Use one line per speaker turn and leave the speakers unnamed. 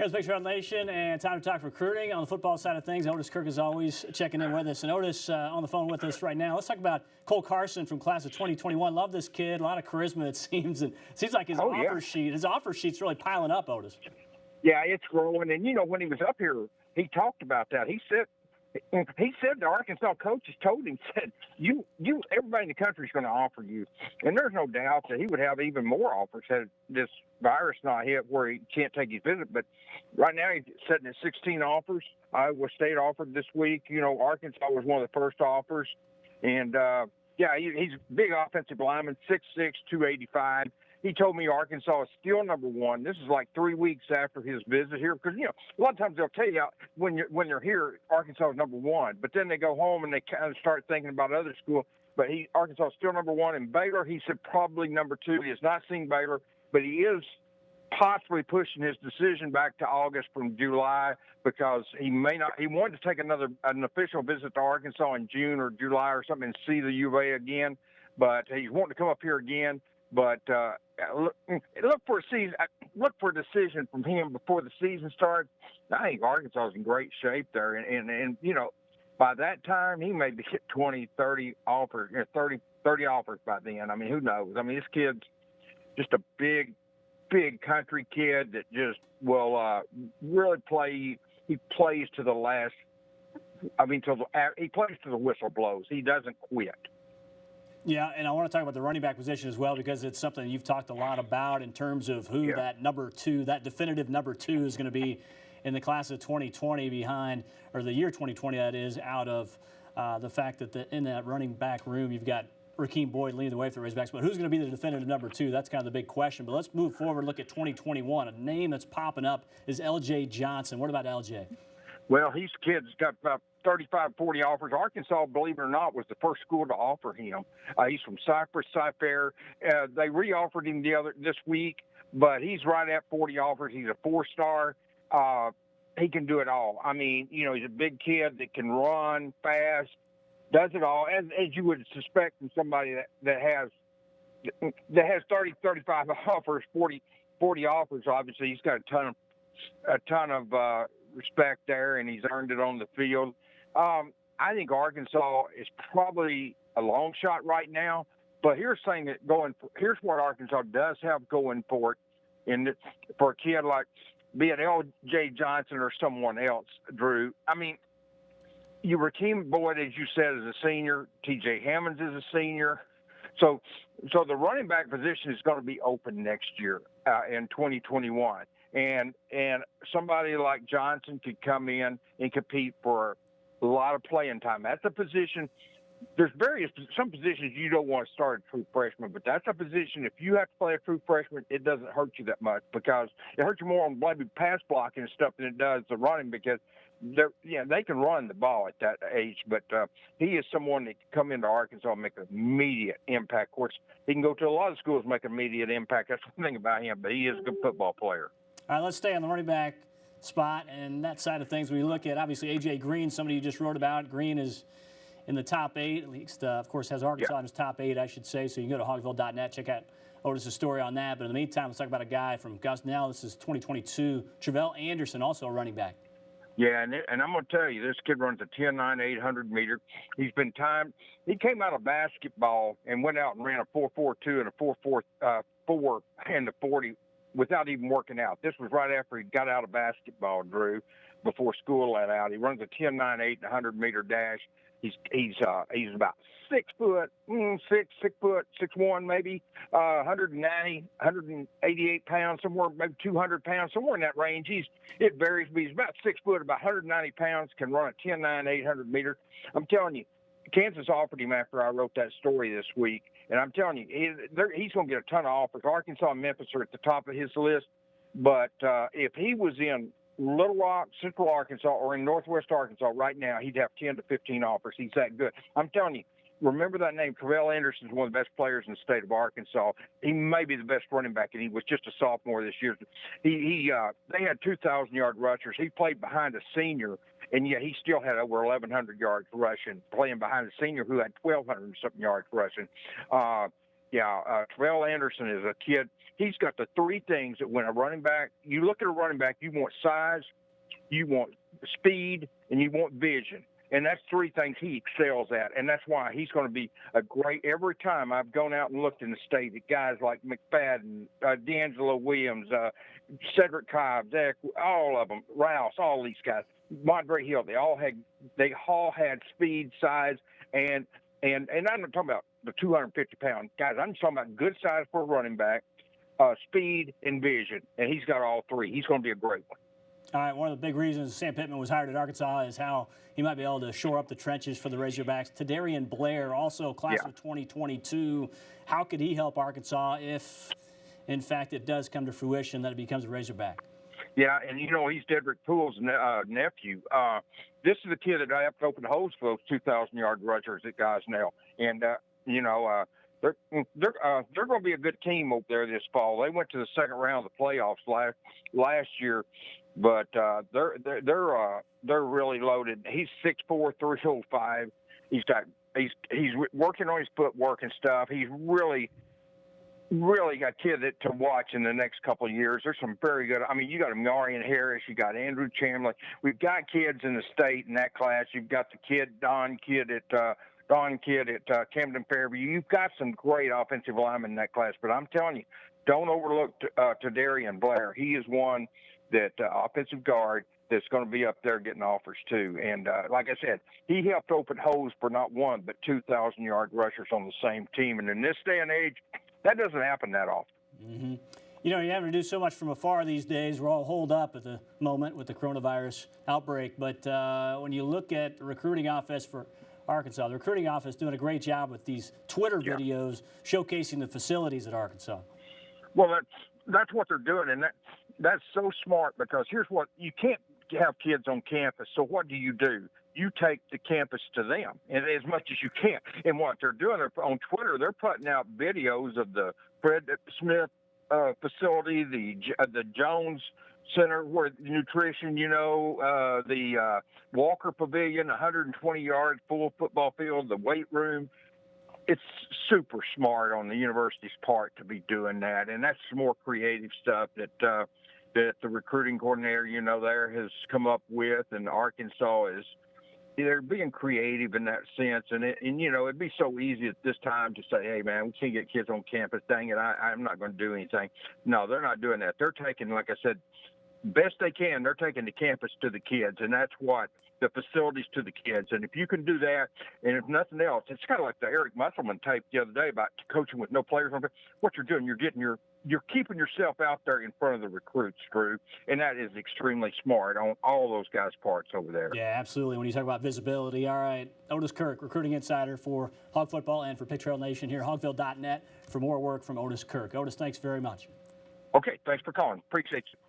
Here's Big Shot Nation, and time to talk recruiting on the football side of things. Otis Kirk is always checking in with us. And Otis on the phone with us right now. Let's talk about Cole Carson from class of 2021. Love this kid, a lot of charisma it seems. And it seems like his offer sheet's really piling up, Otis.
Yeah, it's growing. And, when he was up here, he talked about that. He said the Arkansas coaches told him, said, everybody in the country is going to offer you. And there's no doubt that he would have even more offers had this virus not hit where he can't take his visit. But right now he's sitting at 16 offers. Iowa State offered this week. Arkansas was one of the first offers. And, he's a big offensive lineman, 6'6", 285. He told me Arkansas is still number one. This is like 3 weeks after his visit here, because a lot of times they'll tell you when you're here, Arkansas is number one, but then they go home and they kind of start thinking about other schools. But Arkansas is still number one, and Baylor, he said probably number two. He has not seen Baylor, but he is possibly pushing his decision back to August from July because he may not. He wanted to take an official visit to Arkansas in June or July or something and see the U of A again, but he's wanting to come up here again. But look for a season. Look for a decision from him before the season starts. I think Arkansas is in great shape there, and by that time he may be hit 20, 30 offers, 30 offers by then. I mean, who knows? I mean, this kid's just a big country kid that just will really play. He plays to the last. I mean, he plays to the whistle blows. He doesn't quit.
Yeah, and I want to talk about the running back position as well because it's something you've talked a lot about in terms of who that number two, that definitive number two is going to be in the class of 2020 or the year 2020 that is, out of the fact that in that running back room you've got Rakeem Boyd leading the way for the Razorbacks. But who's going to be the definitive number two? That's kind of the big question. But let's move forward, look at 2021. A name that's popping up is L.J. Johnson. What about L.J.?
Well, he's kid's got about 35, 40 offers. Arkansas, believe it or not, was the first school to offer him. He's from Cypress, Cyfair. They re-offered him this week, but he's right at 40 offers. He's a four-star. He can do it all. I mean, he's a big kid that can run fast, does it all, as you would suspect from somebody that has 30, 35 offers, 40 offers. Obviously, he's got a ton of respect there, and he's earned it on the field. I think Arkansas is probably a long shot right now, but here's what Arkansas does have going for it, for a kid like, be it L.J. Johnson or someone else, Drew. I mean, Rakeem Boyd, as you said, is a senior. T.J. Hammonds is a senior. So the running back position is going to be open next year in 2021. And somebody like Johnson could come in and compete for a lot of playing time. That's a position. There's some positions you don't want to start a true freshman, but that's a position. If you have to play a true freshman, it doesn't hurt you that much because it hurts you more on maybe pass blocking and stuff than it does the running because they can run the ball at that age. But he is someone that can come into Arkansas and make an immediate impact. Of course, he can go to a lot of schools and make an immediate impact. That's one thing about him, but he is a good football player.
All right, let's stay on the running back spot and that side of things. When you look at, obviously, A.J. Green, somebody you just wrote about. Green is in the top 8, at least, of course, has Arkansas in his top 8, I should say. So you can go to hogville.net, check out Otis' story on that. But in the meantime, let's talk about a guy from Gosnell. This is 2022, Tyrell Anderson, also a running back.
Yeah, and I'm going to tell you, this kid runs a 10.9 800 meter. He's been timed. He came out of basketball and went out and ran a 4.42 and a 4.44 in the 40 without even working out. This was right after he got out of basketball, Drew, before school let out. He runs a 10.9 800 meter dash. He's about 6 foot, 6'1", maybe, 190, 188 pounds, somewhere, maybe 200 pounds, somewhere in that range. It varies, but he's about 6 foot, about 190 pounds, can run a 10.9 800 meter. I'm telling you, Kansas offered him after I wrote that story this week, and I'm telling you, he's going to get a ton of offers. Arkansas and Memphis are at the top of his list, but if he was in Little Rock, Central Arkansas, or in Northwest Arkansas right now, he'd have 10 to 15 offers. He's that good. I'm telling you, remember that name. Tyrell Anderson is one of the best players in the state of Arkansas. He may be the best running back, and he was just a sophomore this year. They had 2,000-yard rushers. He played behind a senior, and yet he still had over 1,100 yards rushing, playing behind a senior who had 1,200 and something yards rushing. Tyrell Anderson is a kid. He's got the three things that when a running back, you look at a running back, you want size, you want speed, and you want vision. And that's three things he excels at. And that's why he's going to be a great, every time I've gone out and looked in the state at guys like McFadden, D'Angelo Williams, Cedric Cobb, Zach, all of them, Rouse, all these guys, Montre Hill, they all had speed, size, and I'm not talking about the 250-pound guys. I'm talking about good size for a running back, speed, and vision. And he's got all three. He's going to be a great one.
All right, one of the big reasons Sam Pittman was hired at Arkansas is how he might be able to shore up the trenches for the Razorbacks. Darian Blair, also class of 2022. How could he help Arkansas if, in fact, it does come to fruition that it becomes a Razorback?
Yeah, and he's Dedrick Poole's nephew. This is the kid that I have to open the hose for those 2,000-yard rushers at Gosnell. And, they're going to be a good team over there this fall. They went to the second round of the playoffs last year, but they're really loaded. He's 6'4", 305. He's working on his footwork and stuff. He's really got a kid to watch in the next couple of years. There's some very good. I mean, you got Marion Harris, you got Andrew Chamberlain. We've got kids in the state in that class. You've got the Don kid at Camden Fairview. You've got some great offensive linemen in that class. But I'm telling you, don't overlook Darian Blair. He is one that offensive guard that's going to be up there getting offers too. And like I said, he helped open holes for not one but 2,000-yard rushers on the same team. And in this day and age, that doesn't happen that often.
Mm-hmm. You're having to do so much from afar these days. We're all holed up at the moment with the coronavirus outbreak. But when you look at the recruiting office for Arkansas, the recruiting office doing a great job with these Twitter videos showcasing the facilities at Arkansas.
Well, that's what they're doing, and that's so smart because here's what you can't have kids on campus. So what do? You take the campus to them, and as much as you can. And what they're doing on Twitter, they're putting out videos of the Fred Smith facility, the Jones Center where nutrition, the Walker Pavilion, 120-yard full football field, the weight room. It's super smart on the university's part to be doing that, and that's some more creative stuff that the recruiting coordinator, there has come up with, and Arkansas is. They're being creative in that sense, and it'd be so easy at this time to say, "Hey, man, we can't get kids on campus. Dang it, I'm not going to do anything." No, they're not doing that. They're taking, like I said, best they can. They're taking the campus to the kids, and that's what the facilities to the kids. And if you can do that, and if nothing else, it's kind of like the Eric Musselman tape the other day about coaching with no players on it. What you're doing, you're keeping yourself out there in front of the recruits, Drew, and that is extremely smart on all those guys' parts over there.
Yeah, absolutely. When you talk about visibility, all right, Otis Kirk, recruiting insider for Hog Football and for Pig Trail Nation here, hogville.net for more work from Otis Kirk. Otis, thanks very much.
Okay, thanks for calling. Appreciate you.